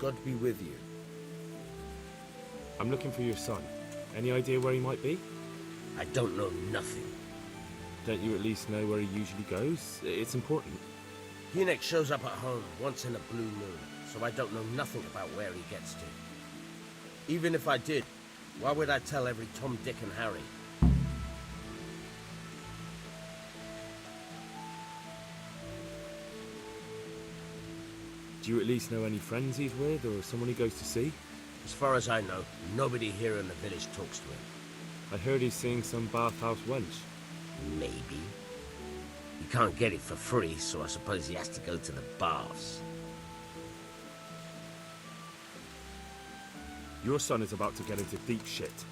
God be with you. I'm looking for your son. Any idea where he might be? I don't know nothing. Don't you at least know where he usually goes? It's important. Hinek shows up at home once in a blue moon, so I don't know nothing about where he gets to. Even if I did, why would I tell every Tom, Dick and Harry? Do you at least know any friends he's with, or someone he goes to see? As far as I know, nobody here in the village talks to him. I heard he's seeing some bathhouse wench. Maybe. He can't get it for free, so I suppose he has to go to the baths. Your son is about to get into deep shit.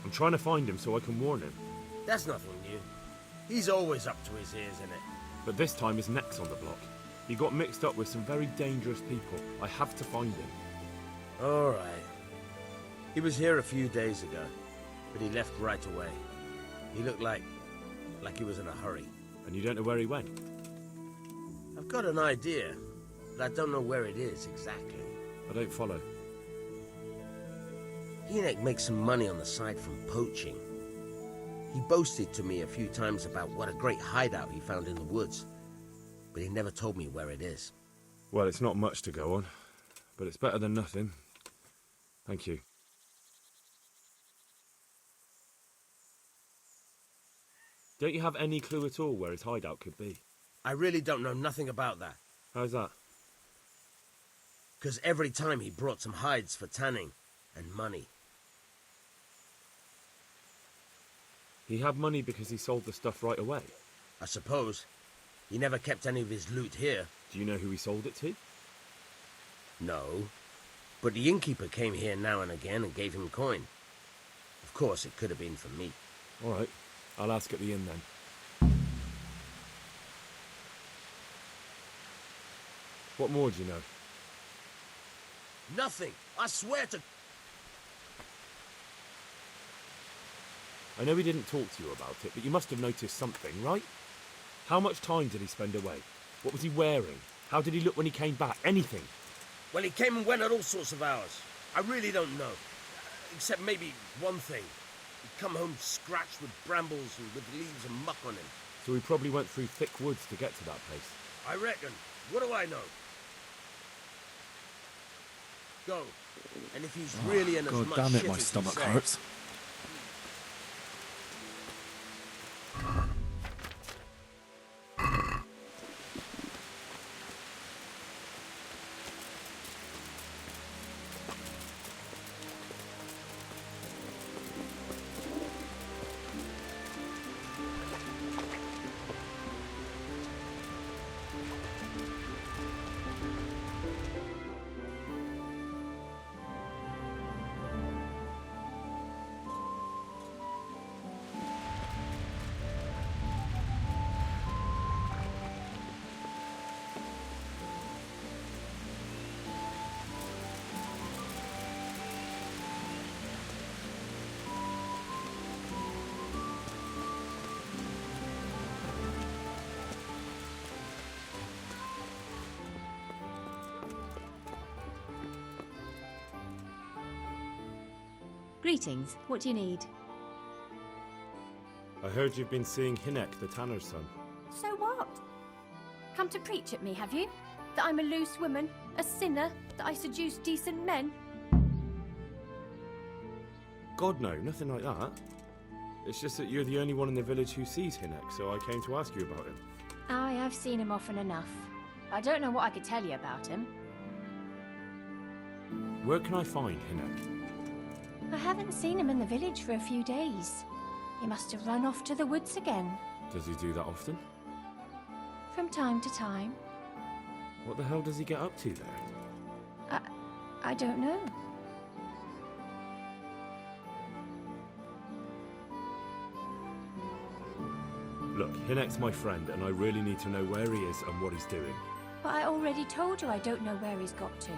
I'm trying to find him so I can warn him. That's nothing new. He's always up to his ears in it. But this time his neck's on the block. He got mixed up with some very dangerous people. I have to find him. All right. He was here a few days ago, but he left right away. He looked like he was in a hurry. And you don't know where he went? I've got an idea, but I don't know where it is exactly. I don't follow. Hinek makes some money on the side from poaching. He boasted to me a few times about what a great hideout he found in the woods, but he never told me where it is. Well, it's not much to go on, but it's better than nothing. Thank you. Don't you have any clue at all where his hideout could be? I really don't know nothing about that. How's that? Because every time he brought some hides for tanning and money. He had money because he sold the stuff right away? I suppose. He never kept any of his loot here. Do you know who he sold it to? No. But the innkeeper came here now and again and gave him coin. Of course, it could have been for me. All right. I'll ask at the inn then. What more do you know? Nothing. I swear to... I know he didn't talk to you about it, but you must have noticed something, right? How much time did he spend away? What was he wearing? How did he look when he came back? Anything? Well, he came and went at all sorts of hours. I really don't know. Except maybe one thing. He'd come home scratched with brambles and with leaves and muck on him. So he probably went through thick woods to get to that place. I reckon. What do I know? Go. And if he's really in as God much damn it, shit my as you stomach say, hurts. Greetings. What do you need? I heard you've been seeing Hinek, the tanner's son. So what? Come to preach at me, have you? That I'm a loose woman, a sinner, that I seduce decent men? God, no, nothing like that. It's just that you're the only one in the village who sees Hinek, so I came to ask you about him. I have seen him often enough. I don't know what I could tell you about him. Where can I find Hinek? I haven't seen him in the village for a few days. He must have run off to the woods again. Does he do that often? From time to time. What the hell does he get up to there? I don't know. Look, Hinek's my friend, and I really need to know where he is and what he's doing. But I already told you I don't know where he's got to.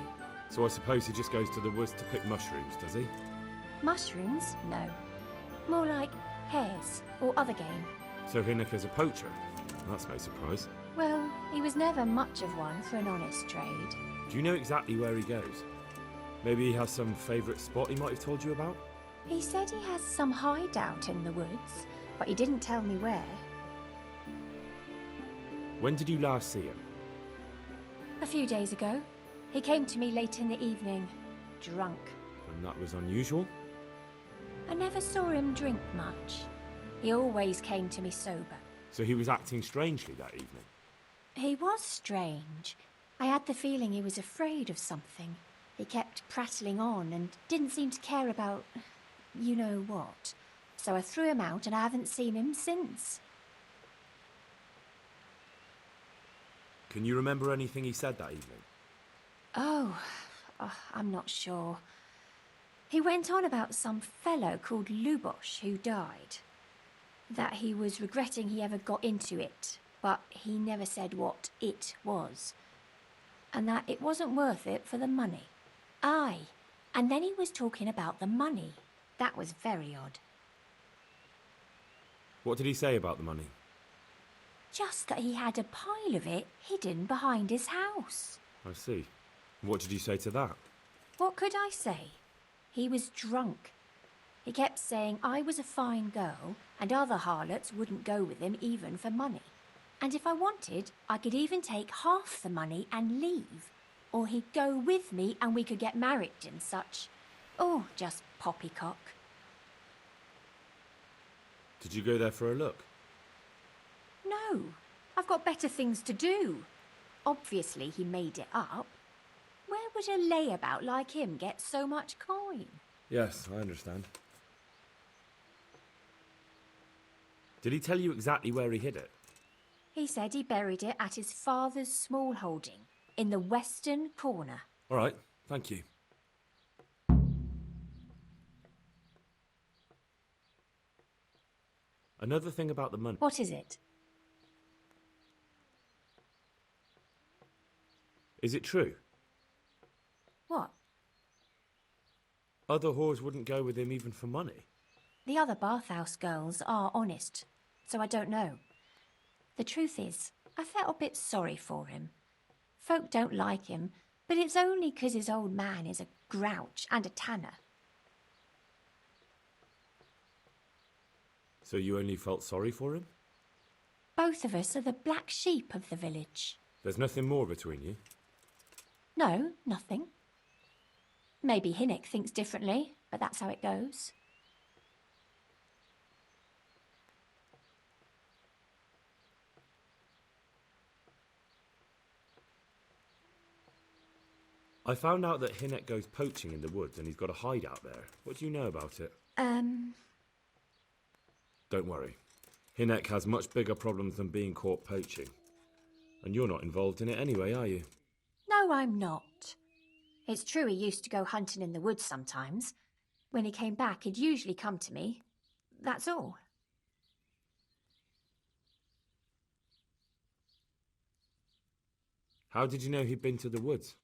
So I suppose he just goes to the woods to pick mushrooms, does he? Mushrooms? No. More like hares or other game. So Hinek is a poacher? That's no surprise. Well, he was never much of one for an honest trade. Do you know exactly where he goes? Maybe he has some favourite spot he might have told you about? He said he has some hideout in the woods, but he didn't tell me where. When did you last see him? A few days ago. He came to me late in the evening, drunk. And that was unusual? I never saw him drink much. He always came to me sober. So he was acting strangely that evening? He was strange. I had the feeling he was afraid of something. He kept prattling on and didn't seem to care about you know what. So I threw him out and I haven't seen him since. Can you remember anything he said that evening? Oh, I'm not sure. He went on about some fellow called Lubosh who died. That he was regretting he ever got into it, but he never said what it was. And that it wasn't worth it for the money. Aye, and then he was talking about the money. That was very odd. What did he say about the money? Just that he had a pile of it hidden behind his house. I see. What did you say to that? What could I say? He was drunk. He kept saying I was a fine girl and other harlots wouldn't go with him even for money. And if I wanted, I could even take half the money and leave. Or he'd go with me and we could get married and such. Oh, just poppycock. Did you go there for a look? No, I've got better things to do. Obviously he made it up. Where would a layabout like him get so much coin? Yes, I understand. Did he tell you exactly where he hid it? He said he buried it at his father's small holding, in the western corner. All right, thank you. Another thing about the money. What is it? Is it true? What? Other whores wouldn't go with him even for money. The other bathhouse girls are honest, so I don't know. The truth is, I felt a bit sorry for him. Folk don't like him, but it's only 'cause his old man is a grouch and a tanner. So you only felt sorry for him? Both of us are the black sheep of the village. There's nothing more between you? No, nothing. Maybe Hinnick thinks differently, but that's how it goes. I found out that Hinnick goes poaching in the woods and he's got a hideout there. What do you know about it? Don't worry. Hinnick has much bigger problems than being caught poaching. And you're not involved in it anyway, are you? No, I'm not. It's true he used to go hunting in the woods sometimes. When he came back, he'd usually come to me. That's all. How did you know he'd been to the woods?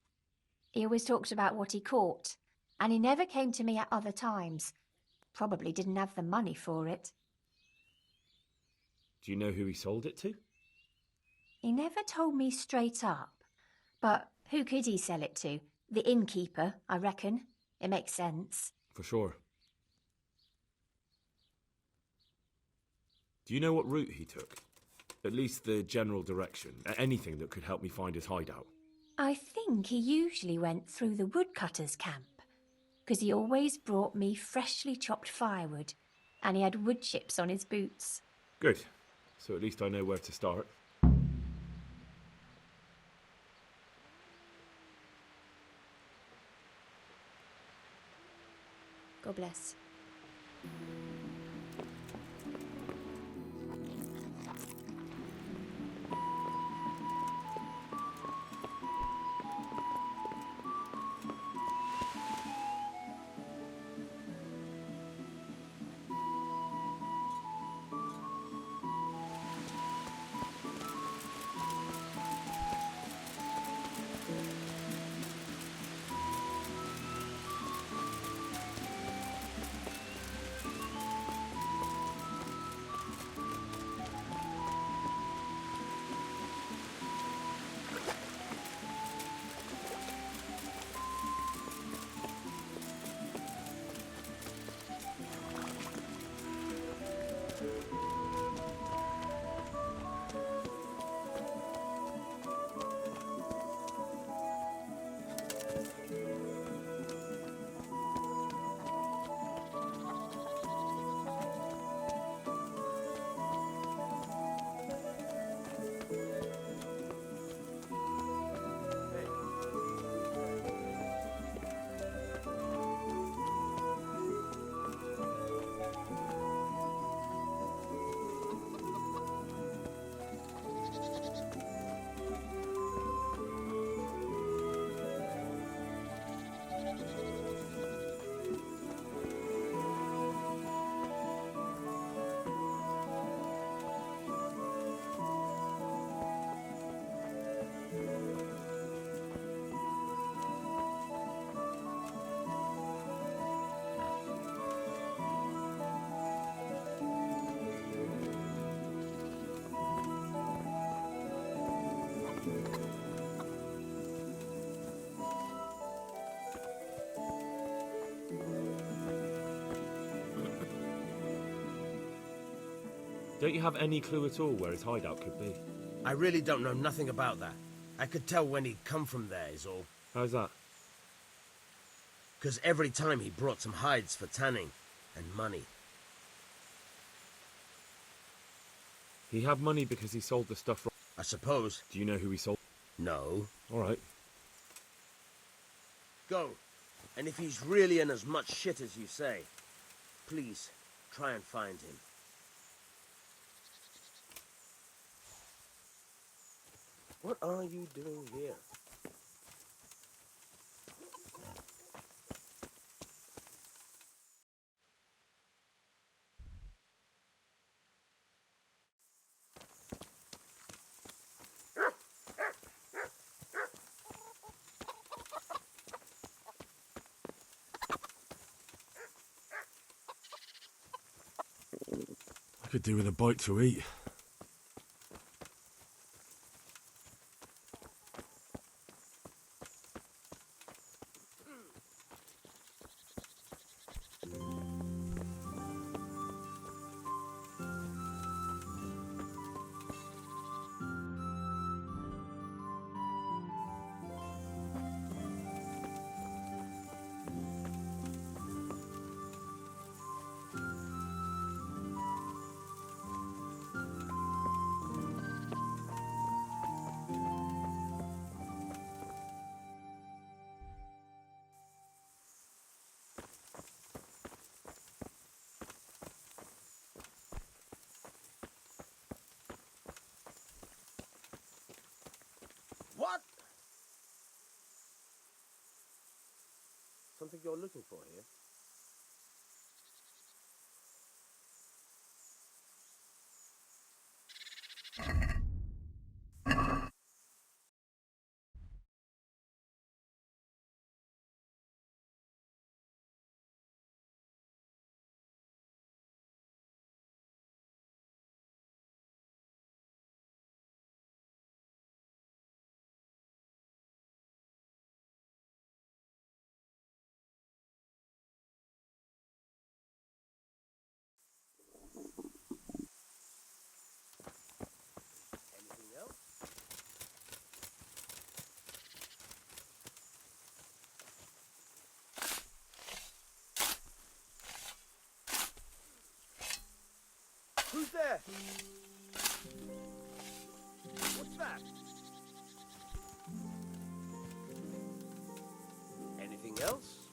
He always talked about what he caught, and he never came to me at other times. Probably didn't have the money for it. Do you know who he sold it to? He never told me straight up. But who could he sell it to? The innkeeper, I reckon. It makes sense. For sure. Do you know what route he took? At least the general direction. Anything that could help me find his hideout. I think he usually went through the woodcutter's camp, 'cause he always brought me freshly chopped firewood, and he had wood chips on his boots. Good. So at least I know where to start. God bless. Don't you have any clue at all where his hideout could be? I really don't know nothing about that. I could tell when he'd come from there is all. How's that? Because every time he brought some hides for tanning and money. He had money because he sold the stuff. I suppose. Do you know who he sold? No. All right. Go. And if he's really in as much shit as you say, please try and find him. What are you doing here? I could do with a bite to eat. What? Something you're looking for here? Anything else? Who's there? What's that? Anything else?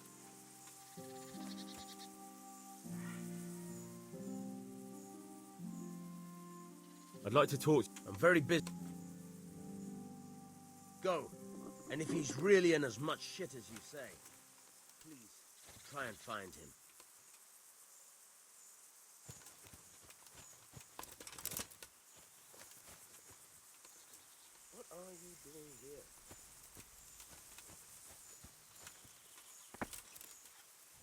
I'd like to talk. I'm very busy. Go. And if he's really in as much shit as you say, please try and find him. What are you doing here?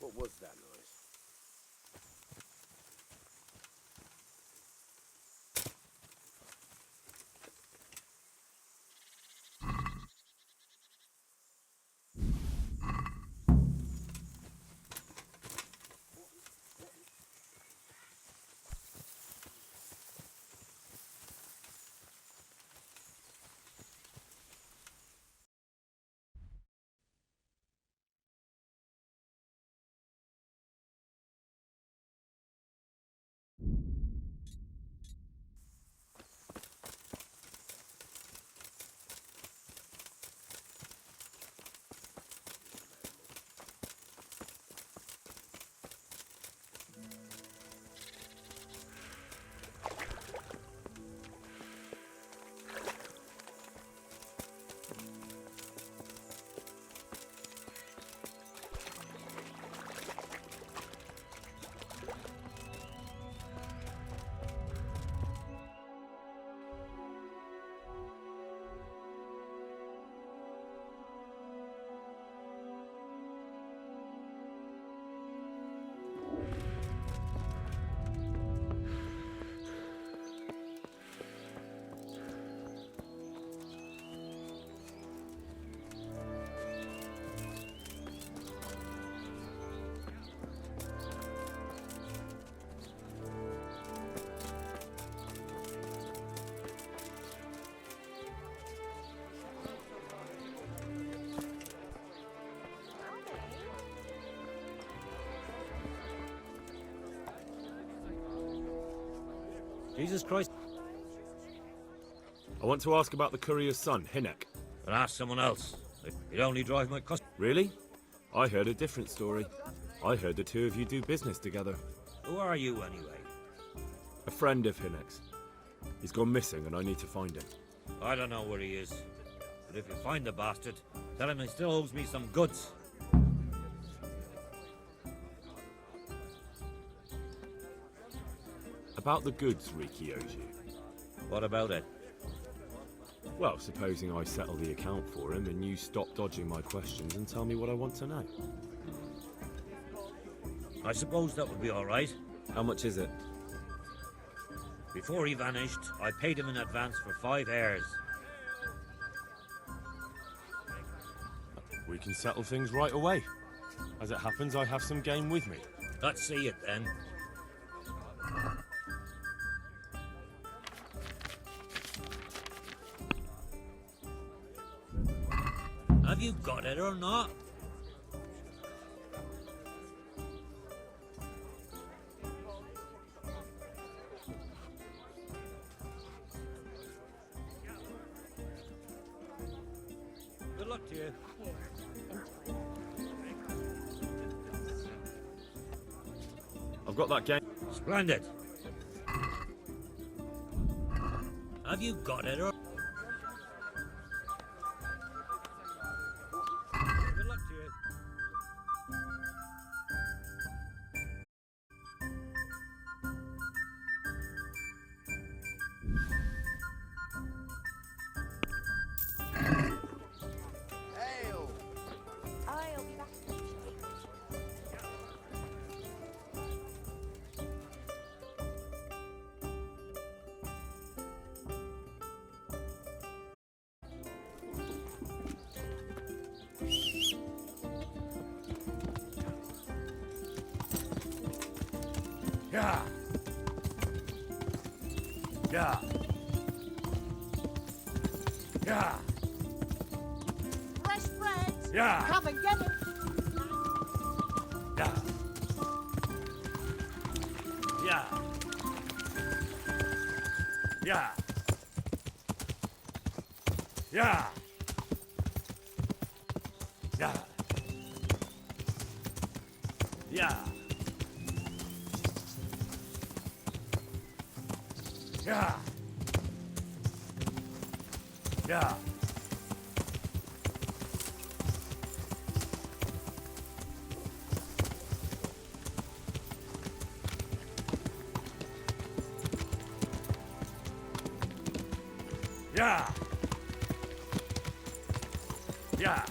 What was that noise? Jesus Christ. I want to ask about the courier's son, Hinek. But ask someone else. He'd only drive my customer. Really? I heard a different story. I heard the two of you do business together. Who are you, anyway? A friend of Hinek's. He's gone missing and I need to find him. I don't know where he is. But if you find the bastard, tell him he still owes me some goods. About the goods Riki owes you. What about it? Well, supposing I settle the account for him and you stop dodging my questions and tell me what I want to know. I suppose that would be all right. How much is it? Before he vanished, I paid him in advance for 5 heirs. We can settle things right away. As it happens, I have some game with me. Let's see it then. Have you got it or not? Good luck to you. I've got that game. Splendid. Have you got it or... Good luck to you. I'll be back. Yeah. Yeah. Yeah. Fresh bread. Yeah. Come and get it. Yeah. Yeah. Yeah. Yeah. Yeah. Yeah. Yeah. Yeah. Yeah. Yeah. Yeah.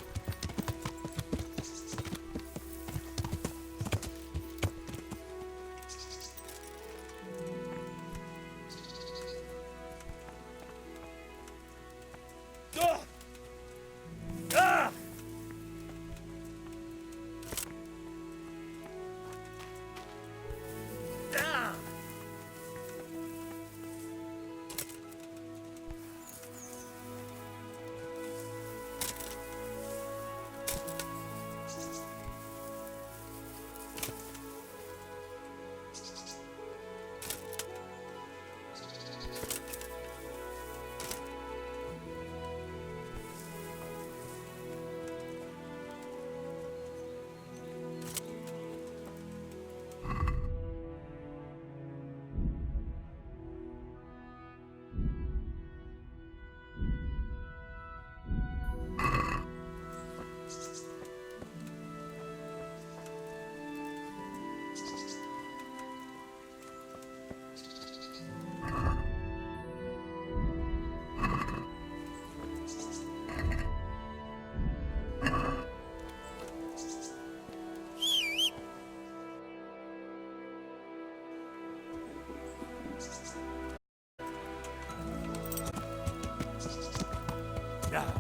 Yeah.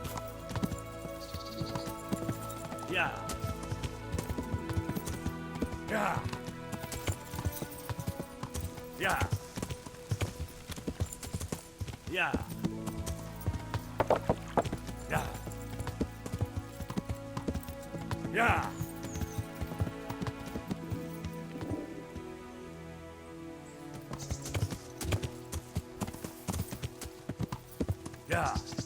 Yeah. Yeah. Yeah. Yeah. Yeah. Yeah.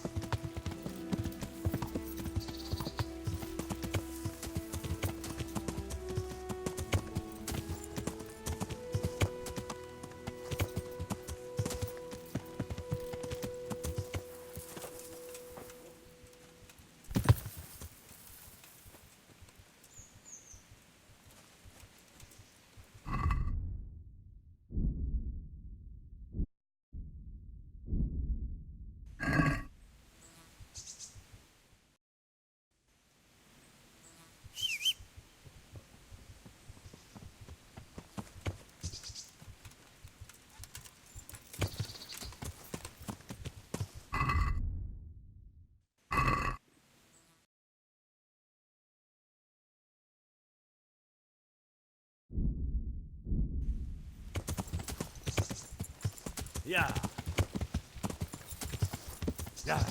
Yeah. Yeah.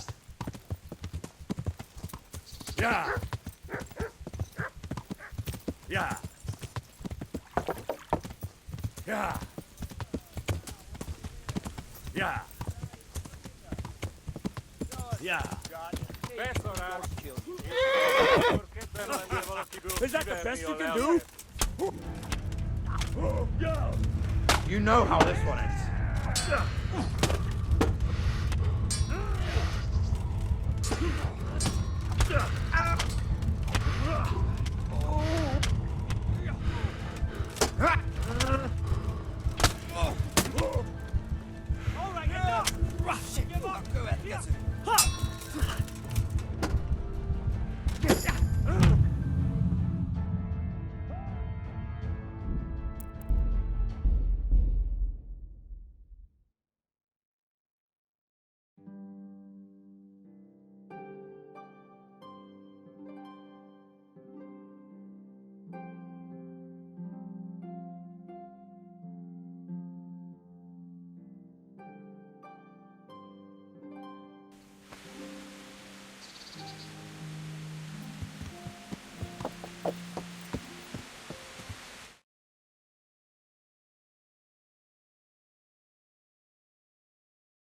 Yeah. Yeah. Yeah. Yeah. Yeah. Is that the best you can do? You know how this one ends.